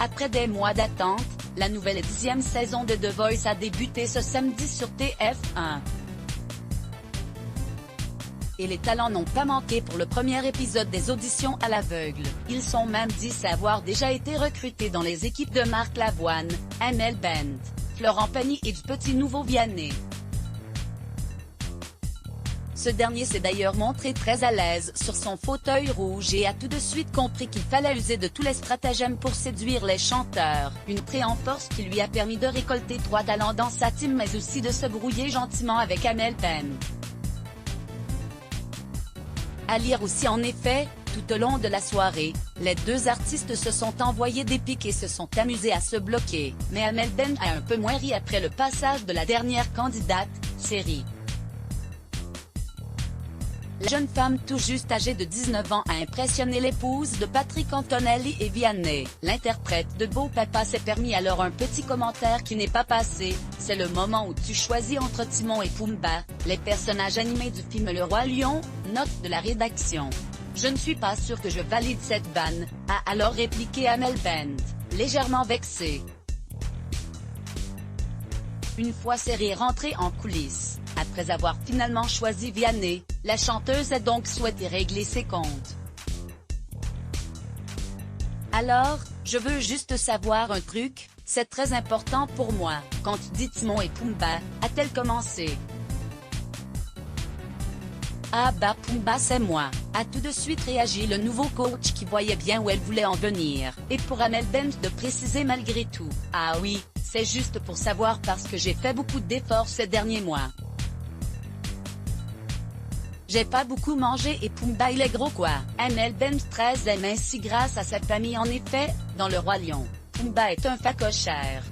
Après des mois d'attente, la nouvelle 10e saison de The Voice a débuté ce samedi sur TF1. Et les talents n'ont pas manqué pour le premier épisode des auditions à l'aveugle. Ils sont même 10 à avoir déjà été recrutés dans les équipes de Marc Lavoine, Amel Bent, Florent Pagny et du petit nouveau Vianney. Ce dernier s'est d'ailleurs montré très à l'aise sur son fauteuil rouge et a tout de suite compris qu'il fallait user de tous les stratagèmes pour séduire les chanteurs. Une entrée en force qui lui a permis de récolter 3 talents dans sa team mais aussi de se brouiller gentiment avec Amel Bent. À lire aussi en effet, tout au long de la soirée, les deux artistes se sont envoyés des pics et se sont amusés à se bloquer, mais Amel Bent a un peu moins ri après le passage de la dernière candidate, Série. La jeune femme tout juste âgée de 19 ans a impressionné l'épouse de Patrick Antonelli et Vianney. L'interprète de Beau Papa s'est permis alors un petit commentaire qui n'est pas passé: c'est le moment où tu choisis entre Timon et Pumba, les personnages animés du film Le Roi Lion, note de la rédaction. Je ne suis pas sûre que je valide cette vanne, a alors répliqué Amel Bent, légèrement vexée. Une fois Série rentrée en coulisses, après avoir finalement choisi Vianney, la chanteuse a donc souhaité régler ses comptes. Alors, je veux juste savoir un truc, c'est très important pour moi, quand tu dis Timon et Pumba, a-t-elle commencé. Ah bah Pumba c'est moi, a tout de suite réagi le nouveau coach qui voyait bien où elle voulait en venir, et pour Amel Bent de préciser malgré tout, ah oui, c'est juste pour savoir parce que j'ai fait beaucoup d'efforts ces derniers mois. J'ai pas beaucoup mangé et Pumba il est gros quoi. Amel Bent 13 est mince grâce à sa famille en effet, dans Le Roi Lion, Pumba est un facochère.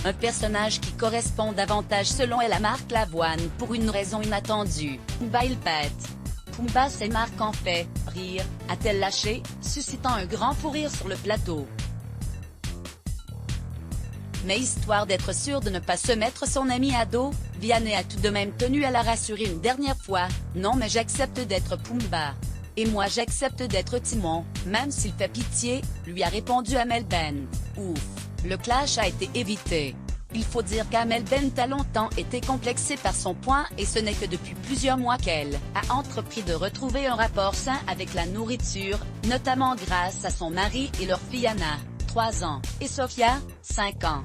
Un personnage qui correspond davantage selon elle à Marc Lavoine pour une raison inattendue. Pumba il pète. Pumba c'est Marc en fait, rire, a-t-elle lâché, suscitant un grand fou rire sur le plateau. Mais histoire d'être sûr de ne pas se mettre son ami à dos, Vianney a tout de même tenu à la rassurer une dernière fois: non mais j'accepte d'être Pumba. Et moi j'accepte d'être Timon, même s'il fait pitié, lui a répondu Amel Bent. Ouf, le clash a été évité. Il faut dire qu'Amel Bent a longtemps été complexée par son poids et ce n'est que depuis plusieurs mois qu'elle a entrepris de retrouver un rapport sain avec la nourriture, notamment grâce à son mari et leur fille Anna, 3 ans, et Sophia, 5 ans.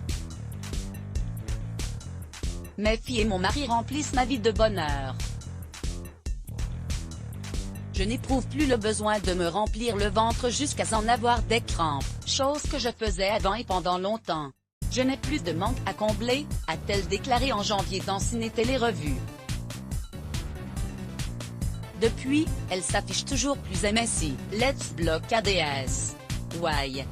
Mes filles et mon mari remplissent ma vie de bonheur. Je n'éprouve plus le besoin de me remplir le ventre jusqu'à en avoir des crampes, chose que je faisais avant et pendant longtemps. Je n'ai plus de manque à combler, a-t-elle déclaré en janvier dans Ciné Télé Revue. Depuis, elle s'affiche toujours plus MSI, Let's Block ADS. Why?